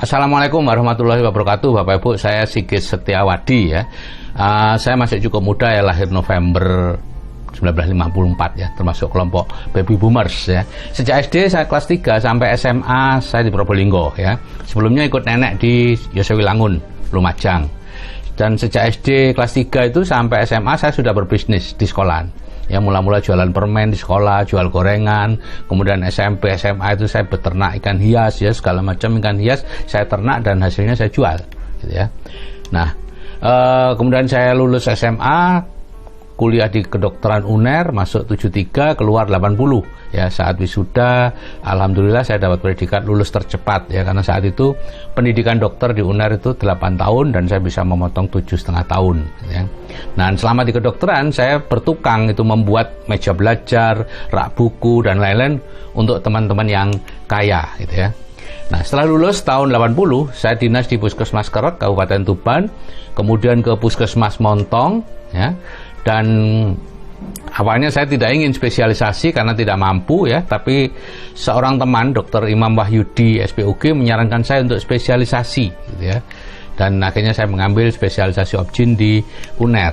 Assalamualaikum warahmatullahi wabarakatuh, Bapak Ibu. Saya Sigit Setiawadi ya. Saya masih cukup muda ya, lahir November 1954 ya, termasuk kelompok baby boomers ya. Sejak SD saya kelas 3 sampai SMA saya di Probolinggo ya. Sebelumnya ikut nenek di Yosewilangun, Lumajang. Dan sejak SD kelas 3 itu sampai SMA saya sudah berbisnis di sekolahan. Ya, mula-mula jualan permen di sekolah, jual gorengan, kemudian SMP, SMA itu saya beternak ikan hias ya, segala macam ikan hias saya ternak dan hasilnya saya jual gitu ya. Nah, kemudian saya lulus SMA, kuliah di kedokteran UNER, masuk 73, keluar 80 ya. Saat wisuda alhamdulillah saya dapat predikat lulus tercepat ya, karena saat itu pendidikan dokter di UNER itu 8 tahun dan saya bisa memotong 7,5 tahun ya. Nah, selama di kedokteran saya bertukang itu membuat meja belajar, rak buku dan lain-lain untuk teman-teman yang kaya gitu ya. Nah, setelah lulus tahun 80 saya dinas di Puskesmas Kerek Kabupaten Tuban, kemudian ke Puskesmas Montong ya. Dan awalnya saya tidak ingin spesialisasi karena tidak mampu ya, tapi seorang teman Dr. Imam Wahyudi SPUG menyarankan saya untuk spesialisasi gitu ya. Dan akhirnya saya mengambil spesialisasi Obgyn di UNER.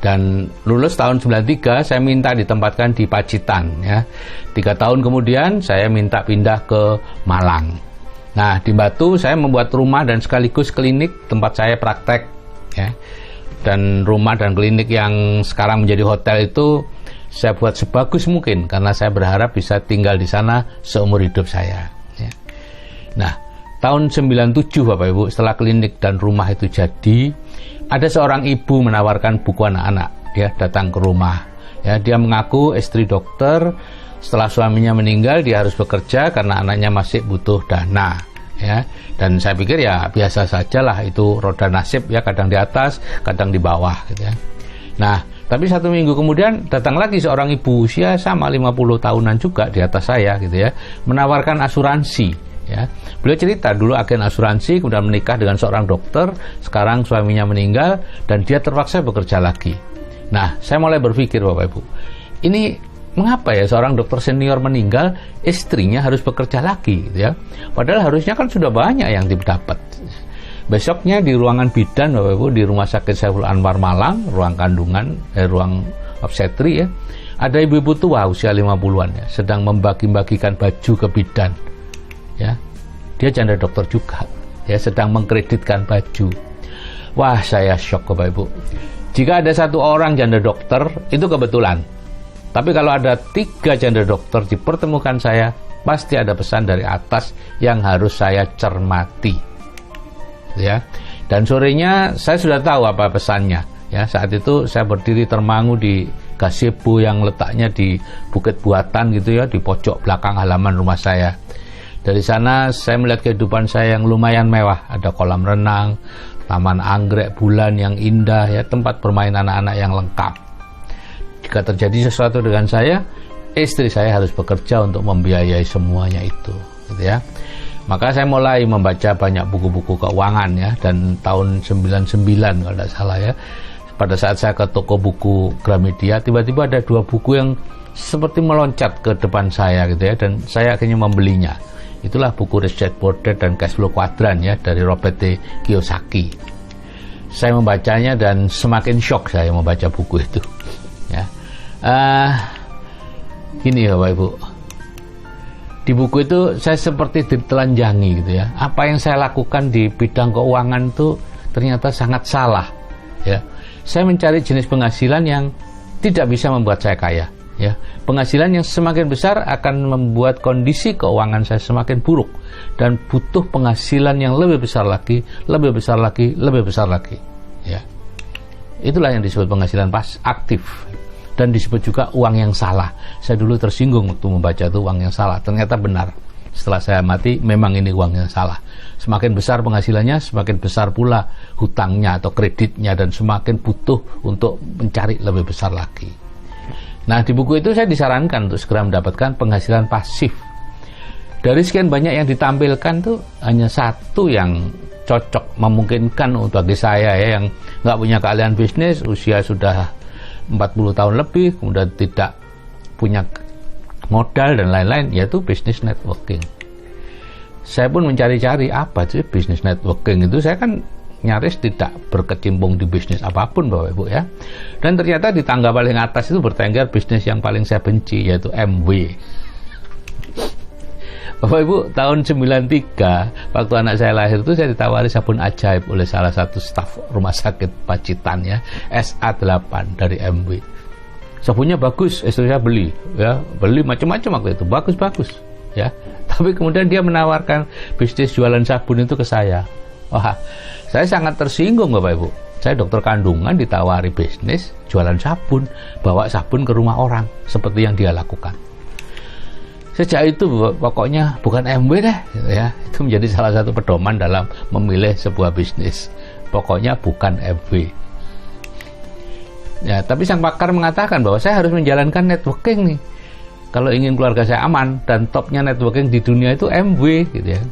Dan lulus tahun 93 saya minta ditempatkan di Pacitan ya. 3 tahun kemudian saya minta pindah ke Malang. Nah, di Batu saya membuat rumah dan sekaligus klinik tempat saya praktek ya. Dan rumah dan klinik yang sekarang menjadi hotel itu saya buat sebagus mungkin karena saya berharap bisa tinggal di sana seumur hidup saya ya. Nah, tahun 97 Bapak Ibu, setelah klinik dan rumah itu jadi, ada seorang ibu menawarkan buku anak-anak ya, datang ke rumah ya. Dia mengaku istri dokter, setelah suaminya meninggal dia harus bekerja karena anaknya masih butuh dana ya. Dan saya pikir ya biasa sajalah, itu roda nasib ya, kadang di atas kadang di bawah gitu ya. Nah, tapi 1 minggu kemudian datang lagi seorang ibu usia sama 50 tahunan juga di atas saya gitu ya, menawarkan asuransi ya. Beliau cerita dulu agen asuransi, kemudian menikah dengan seorang dokter, sekarang suaminya meninggal dan dia terpaksa bekerja lagi. Nah, saya mulai berpikir Bapak Ibu, ini mengapa ya seorang dokter senior meninggal, istrinya harus bekerja lagi gitu ya? Padahal harusnya kan sudah banyak yang didapat. Besoknya di ruangan bidan Bapak Ibu, di Rumah Sakit Saiful Anwar Malang, ruang kandungan, ruang obstetri ya, ada ibu-ibu tua usia 50-an ya, sedang membagi-bagikan baju ke bidan ya. Dia janda dokter juga ya, sedang mengkreditkan baju. Wah, saya shock Bapak Ibu. Jika ada 1 orang janda dokter itu kebetulan, tapi kalau ada 3 janda dokter dipertemukan saya, pasti ada pesan dari atas yang harus saya cermati ya. Dan sorenya saya sudah tahu apa pesannya ya. Saat itu saya berdiri termangu di gazebo yang letaknya di Bukit Buatan gitu ya, di pojok belakang halaman rumah saya. Dari sana saya melihat kehidupan saya yang lumayan mewah, ada kolam renang, taman anggrek bulan yang indah ya, tempat bermain anak-anak yang lengkap. Jika terjadi sesuatu dengan saya, istri saya harus bekerja untuk membiayai semuanya itu gitu ya. Maka saya mulai membaca banyak buku-buku keuangan ya, dan tahun 99 kalau tidak salah ya, pada saat saya ke toko buku Gramedia, tiba-tiba ada 2 buku yang seperti meloncat ke depan saya gitu ya, dan saya akhirnya membelinya. Itulah buku Rich Dad Poor Dad dan Cash Flow Quadrant ya, dari Robert T. Kiyosaki. Saya membacanya dan semakin shock saya membaca buku itu ya. Gini ya Bapak Ibu, di buku itu saya seperti ditelanjangi gitu ya. Apa yang saya lakukan di bidang keuangan itu ternyata sangat salah ya. Saya mencari jenis penghasilan yang tidak bisa membuat saya kaya ya. Penghasilan yang semakin besar akan membuat kondisi keuangan saya semakin buruk, dan butuh penghasilan yang lebih besar lagi, lebih besar lagi, lebih besar lagi ya. Itulah yang disebut penghasilan aktif, dan disebut juga uang yang salah. Saya dulu tersinggung waktu membaca itu, uang yang salah. Ternyata benar, setelah saya mati memang ini uang yang salah. Semakin besar penghasilannya, semakin besar pula hutangnya atau kreditnya, dan semakin butuh untuk mencari lebih besar lagi. Nah, di buku itu saya disarankan untuk segera mendapatkan penghasilan pasif. Dari sekian banyak yang ditampilkan tuh hanya 1 yang cocok, memungkinkan untuk bagi saya ya, yang nggak punya keahlian bisnis, usia sudah 40 tahun lebih, kemudian tidak punya modal dan lain-lain, yaitu bisnis networking. Saya pun mencari-cari apa sih bisnis networking itu. Saya kan nyaris tidak berkecimpung di bisnis apapun Bapak Ibu ya. Dan ternyata di tangga paling atas itu bertengger bisnis yang paling saya benci, yaitu MW. Bapak Ibu, tahun 93 waktu anak saya lahir itu saya ditawari sabun ajaib oleh salah satu staf rumah sakit Pacitan ya, SA8 dari MW. Sabunnya bagus, istri saya beli ya, beli macam-macam waktu itu, bagus-bagus ya. Tapi kemudian dia menawarkan bisnis jualan sabun itu ke saya. Wah, saya sangat tersinggung Bapak Ibu. Saya dokter kandungan ditawari bisnis jualan sabun, bawa sabun ke rumah orang seperti yang dia lakukan. Sejak itu pokoknya bukan MW deh ya. Itu menjadi salah satu pedoman dalam memilih sebuah bisnis. Pokoknya bukan MW. Ya, tapi sang pakar mengatakan bahwa saya harus menjalankan networking nih. Kalau ingin keluarga saya aman, dan topnya networking di dunia itu MW gitu ya.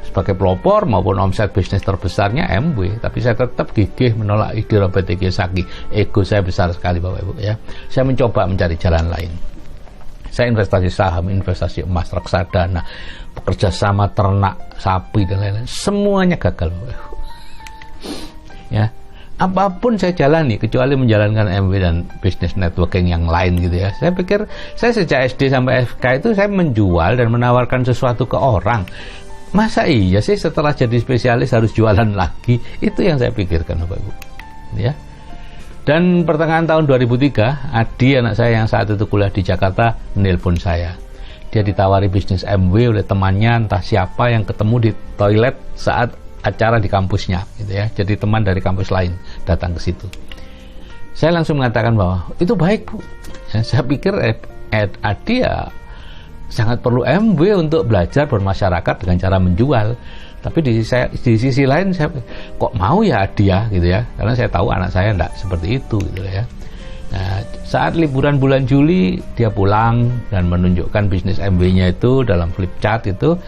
Sebagai pelopor maupun omset bisnis terbesarnya MW, tapi saya tetap gigih menolak ide Robert Kiyosaki. Ego saya besar sekali Bapak Ibu ya. Saya mencoba mencari jalan lain. Saya investasi saham, investasi emas, reksadana, bekerja sama ternak, sapi dan lain-lain. Semuanya gagal. Ya, apapun saya jalani kecuali menjalankan MW dan bisnis networking yang lain gitu ya. Saya pikir saya sejak SD sampai FK itu saya menjual dan menawarkan sesuatu ke orang. Masa iya sih setelah jadi spesialis harus jualan lagi? Itu yang saya pikirkan Bapak Ibu. Ya. Dan pertengahan tahun 2003, Adi anak saya yang saat itu kuliah di Jakarta menelpon saya. Dia ditawari bisnis MW oleh temannya entah siapa yang ketemu di toilet saat acara di kampusnya gitu ya. Jadi teman dari kampus lain datang ke situ. Saya langsung mengatakan bahwa itu baik Bu. Ya, saya pikir Adi ya sangat perlu MW untuk belajar bermasyarakat dengan cara menjual. Tapi di sisi lain saya kok mau ya dia gitu ya, karena saya tahu anak saya enggak seperti itu gitu ya. Nah, saat liburan bulan Juli dia pulang dan menunjukkan bisnis MW-nya itu dalam flip chart itu,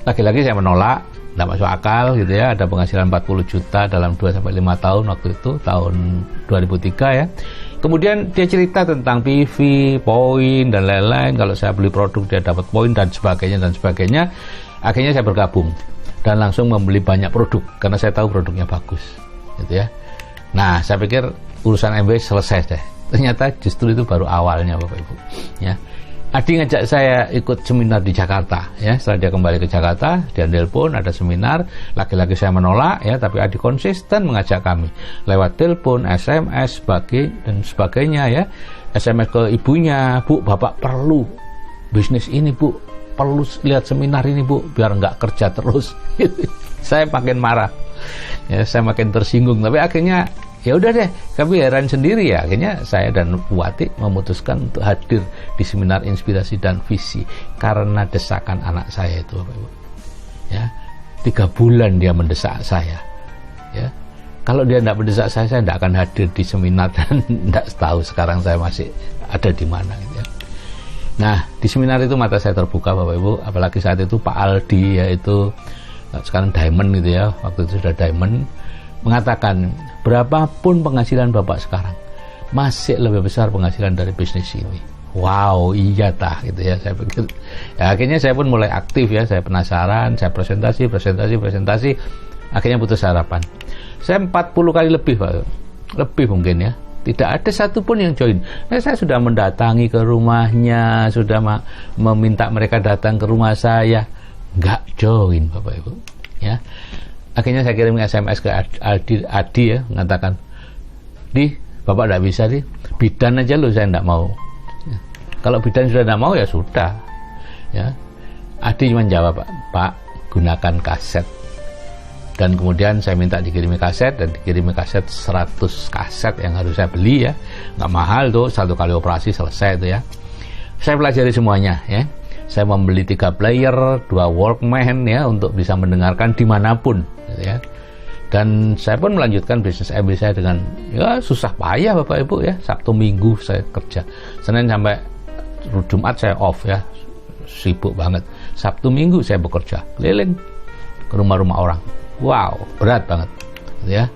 lagi-lagi saya menolak, enggak masuk akal gitu ya. Ada penghasilan 40 juta dalam 2-5 tahun waktu itu, tahun 2003 ya. Kemudian dia cerita tentang PV, poin dan lain-lain. Kalau saya beli produk dia dapat poin dan sebagainya dan sebagainya. Akhirnya saya bergabung dan langsung membeli banyak produk karena saya tahu produknya bagus gitu ya. Nah, saya pikir urusan MW selesai deh. Ternyata justru itu baru awalnya Bapak Ibu ya. Adi ngajak saya ikut seminar di Jakarta ya. Setelah dia kembali ke Jakarta, dia telepon ada seminar, lagi-lagi saya menolak ya, tapi Adi konsisten mengajak kami lewat telepon, SMS, dan sebagainya ya. SMS ke ibunya, Bu, Bapak perlu bisnis ini Bu, perlu lihat seminar ini Bu, biar nggak kerja terus. Saya makin marah ya, saya makin tersinggung, tapi akhirnya ya udah deh, kami heran sendiri ya. Akhirnya saya dan Buati memutuskan untuk hadir di seminar inspirasi dan visi karena desakan anak saya itu Bapak Ibu ya. 3 bulan dia mendesak saya ya. Kalau dia tidak mendesak saya tidak akan hadir di seminar dan tidak tahu sekarang saya masih ada di mana gitu ya. Nah, di seminar itu mata saya terbuka Bapak Ibu, apalagi saat itu Pak Aldi, yaitu sekarang Diamond gitu ya, waktu itu sudah Diamond, mengatakan berapapun penghasilan Bapak sekarang masih lebih besar penghasilan dari bisnis ini. Wow, iya tah gitu ya, saya pikir. Ya, akhirnya saya pun mulai aktif ya, saya penasaran, saya presentasi, akhirnya putus harapan. Saya 40 kali lebih Pak, lebih mungkin ya. Tidak ada satupun yang join. Nah, saya sudah mendatangi ke rumahnya, sudah meminta mereka datang ke rumah saya, nggak join Bapak Ibu. Ya, akhirnya saya kirim SMS ke Adi ya, mengatakan, Di, Bapak nggak bisa di, bidan aja loh saya nggak mau. Ya. Kalau bidan sudah nggak mau ya sudah. Ya, Adi cuma jawab, Pak, gunakan kaset. Dan kemudian saya minta dikirimi kaset, dan dikirimi kaset 100 kaset yang harus saya beli ya, nggak mahal tuh, 1 kali operasi selesai itu ya. Saya pelajari semuanya ya. Saya membeli 3 player, 2 Walkman ya, untuk bisa mendengarkan dimanapun gitu ya. Dan saya pun melanjutkan bisnis MW saya dengan ya susah payah Bapak Ibu ya. Sabtu Minggu saya kerja, Senin sampai Jumat saya off ya, sibuk banget. Sabtu Minggu saya bekerja keliling ke rumah-rumah orang. Wow, berat banget ya.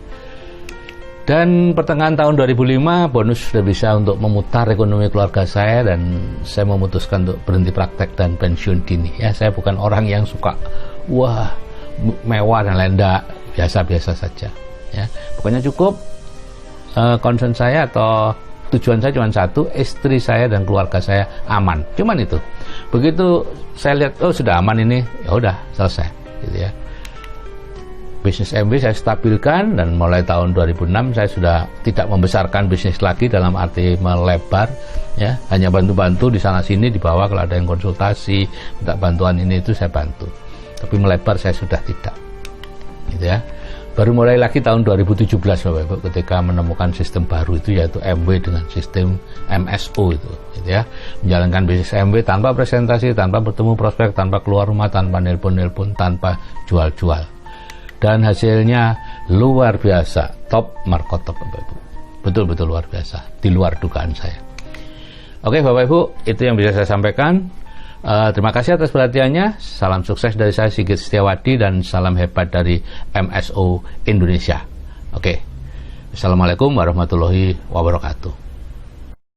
Dan pertengahan tahun 2005 bonus sudah bisa untuk memutar ekonomi keluarga saya, dan saya memutuskan untuk berhenti praktek dan pensiun dini. Ya, saya bukan orang yang suka wah mewah dan lain, biasa-biasa saja. Ya, pokoknya cukup concern saya atau tujuan saya cuma satu, istri saya dan keluarga saya aman. Cuman itu. Begitu saya lihat sudah aman ini, ya udah selesai, gitu ya. Bisnis MW saya stabilkan, dan mulai tahun 2006 saya sudah tidak membesarkan bisnis lagi dalam arti melebar, ya, hanya bantu-bantu di sana sini, di bawah kalau ada yang konsultasi minta bantuan ini itu saya bantu, tapi melebar saya sudah tidak, gitu ya. Baru mulai lagi tahun 2017 Bapak Ibu, ketika menemukan sistem baru itu, yaitu MW dengan sistem MSO itu, gitu ya. Menjalankan bisnis MW tanpa presentasi, tanpa bertemu prospek, tanpa keluar rumah, tanpa nelpon-nelpon, tanpa jual-jual. Dan hasilnya luar biasa, top markotop Bapak Ibu. Betul-betul luar biasa, di luar dugaan saya. Oke Bapak Ibu, itu yang bisa saya sampaikan. Terima kasih atas perhatiannya. Salam sukses dari saya Sigit Setiawadi, dan salam hebat dari MSO Indonesia. Oke. Assalamualaikum warahmatullahi wabarakatuh.